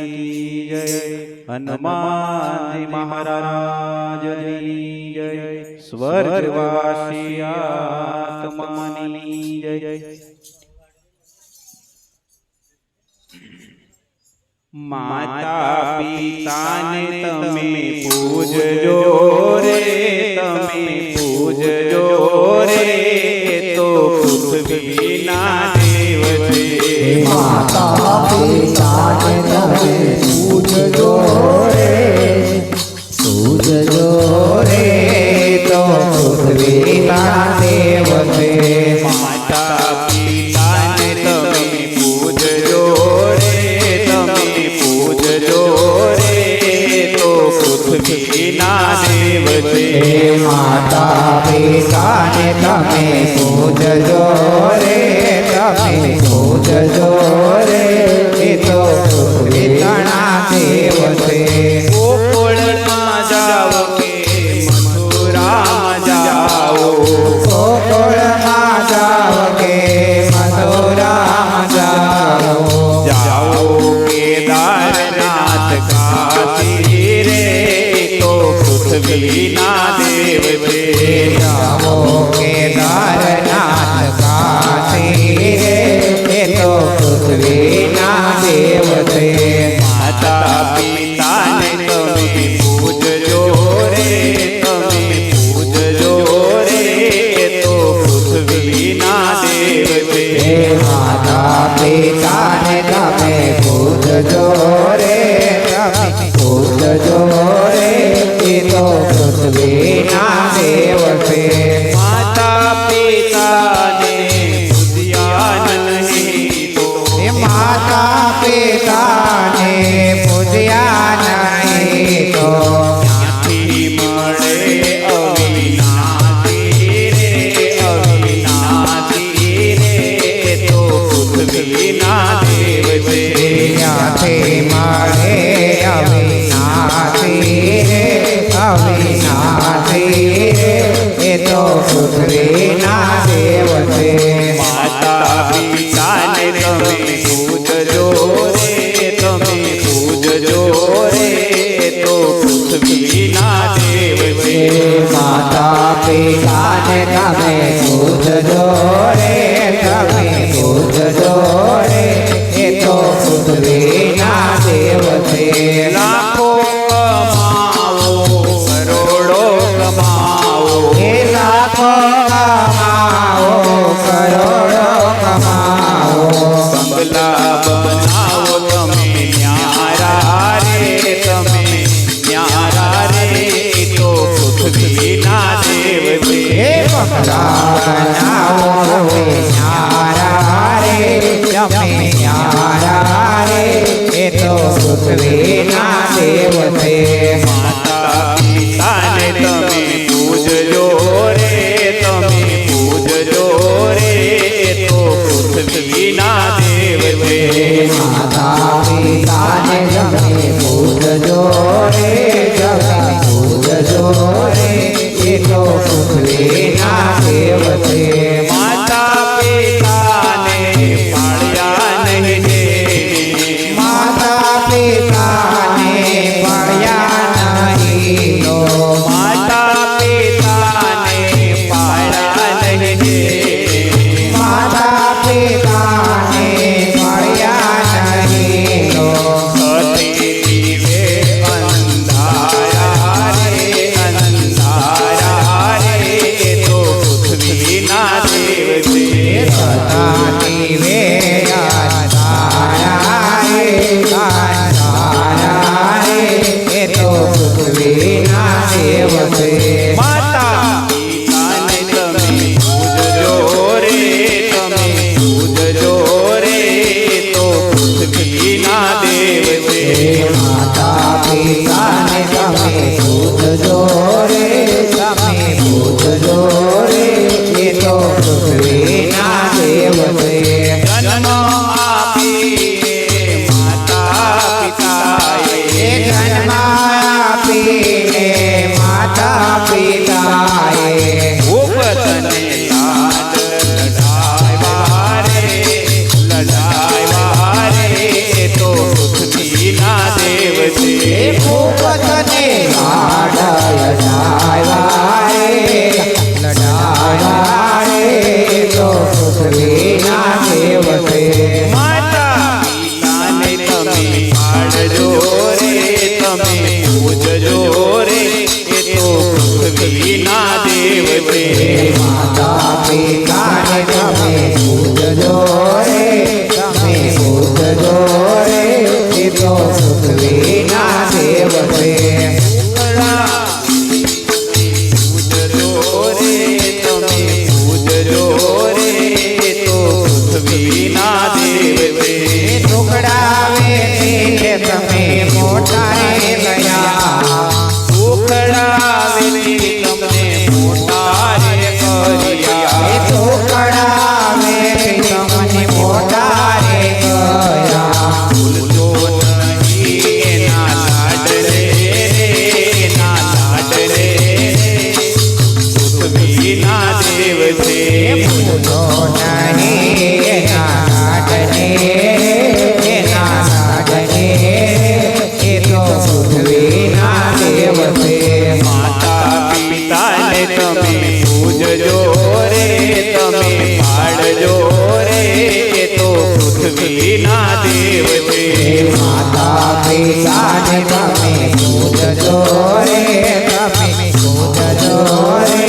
की जय। हनुमान जी महाराज की जय। स्वर्गवासी आत्मा की जय। माता पिता ने तमे पूजजो रे, तमे पूजजो रे, तो पृथ्वी ना देव छे। माता पिता ने तमे पूजजो रे, पूजजो रे, तो पृथ्वी ना देव छे। माता पिता ने तमे पूजजो रे, तमे पूजजो रे, तो पृथ्वी ना देव छे। माता पिता ने तमे पूजजो रे, तमे पूजजो रे, तो पृथ्वी ना देव छे। गोकुल में जाओ के मथुरा में जाओ, गोकुल में जाओ के मथुरा में जाओ, जाओ केदारनाथ काशी रे, तो पृथ्वी ना देव छे। जाओ केदारनाथ काशी रे, तो पृथ्वी ना देव छे। माता पिता ने तमे पूजजो रे, तमे पूजजो रे, तो पृथ्वी ना देव छे। माता पिता ने तमे पूजजो रे, तमे पूजजो रे, तो पृथ्वी ना देव छे। माता पिता ने पूज्या नहीं तो, माता पिता ने पूज्या नहीं तो, क्यांथी मळे अविनाशी रे, अविनाशी रे, तो पृथ्वी ना देव छे। क्यांथी मळे अविनाशी रे, अविनाशी रे, तो पृथ्वी ना देव छे। माता पिता ने तमे पूजजो रे, तमे पूजजो रे, तो पृथ्वी ना देव छे। माता पिता ने तमे पूजजो रे, तमे पूजजो रे, तो पृथ्वी ना देव छे। लाखों कमाओ करोड़ों कमाओ, लाखों कमाओ करोड़ों कमाओ, बंगला बनाओ तमे न्यारा रे, तमे न्यारा रे, तो पृथ्वी ना देव छे। बंगला बनाओ तमे न्यारा रे, तमे न्यारा रे, तो पृथ्वी ना देव छे। माता पिता ने तमे पूजजो रे, तमे पूजजो रे, तो पृथ्वी ना देव छे। माता पिता ने तमे पूजजो रे, तमे पूजजो रे, तो पृथ्वी ना देव छे। माता पिता ने पाळ्या नहीं ने, माता पिता ने पाया नहीं तो, माता पिता ने पाळ्या नहीं ने, माता पिता ने पाया नहीं तो, सती दिवे अंधारा रे, अंधारा रे, तो पृथ्वी ना देव छे। सता दिवे अंधारा रे, अंधारा रे, तो पृथ्वी ना देव छे। माता पिता ने तमे पूजजो रे, तमे पूजजो रे, तो पृथ्वी ना देव छे। माता पिता ने तमे पूजजो रे, तमे पूजजो रे, तो पृथ्वी ना देव छे। जन्म आपी माता તમે પાડજો રે તમે પૂજજો રે એ તો પૃથ્વીના દેવ છે માતા પિતાને તમે પૂજજો રે તમે પૂજજો રે એ તો પૃથ્વીના દેવ છે પૂજજો રે તમે પૂજજો રે એ તો પૃથ્વીના દેવ છે ટુકડા વેચીને તમે મોટા રે ગયા ટુકડા વેચી તમને મોટા રે કર્યા એ ટુકડા વેચી તમને મોટા રે ગયા ભૂલજો નહીં એના લાડ રે એના લાડ રે પૃથ્વીના દેવ છે ભૂલો નહીં એના લાડને એના લાડને એ તો પૃથ્વીના દેવ છે માતા પિતાને તમે પૂજજો રે તમે પાડજો રે એ તો પૃથ્વીના દેવ છે માતા પિતાને તમે પૂજજો રે તમે પૂજજો રે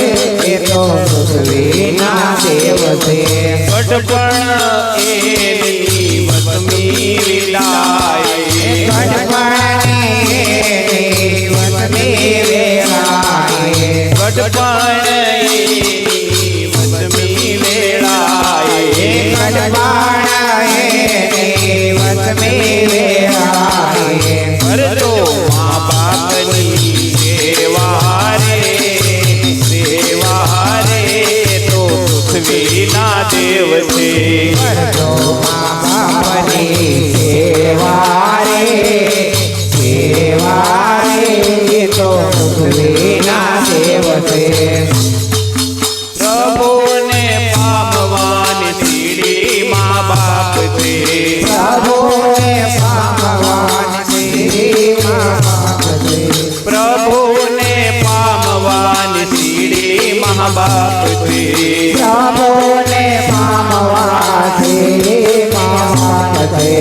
એ તો પૃથ્વીના દેવ છે ગઢપણ એની વતમી વિલાય ગઢપણની વતની વેળાએ ગઢપણ એની વતમી વેળાએ ગઢપણની વતની વેળાએ કરજો મા બાપની સેવા રે તો પૃથ્વીના દેવ છે કરજો મા બાપની સેવા રે એ તો પૃથ્વીના દેવ છે પ્રભુને પામવાની સીડી મા બાપ છે પ્રભુને પામવાની મા બાપ છે પ્રભુને પામવાની સીડી મા બાપ છે પ્રભુને પામવાથી મા બાપ છે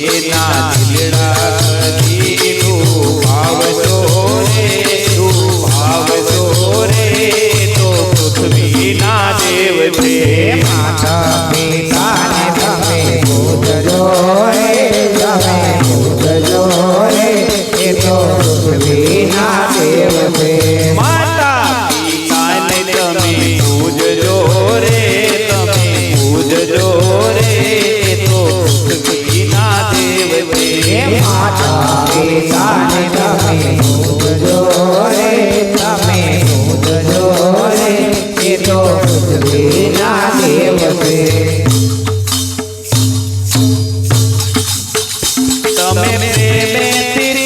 એના દિલડા કદીનું ભાવજો રે તો પૃથ્વીના દેવ છે માતા પિતાને તમે પૂજજો રે તમે પૂજજો રે એ તો પૃથ્વીના દેવ છે માતા પિતાને તમે પૂજજો રે તમે પૂજજો રે તો પૃથ્વીના દેવ છે માતા પિતાને તમે પૂજજો રે તમે પૂજજો રે એ તો પૃથ્વીના દેવ છે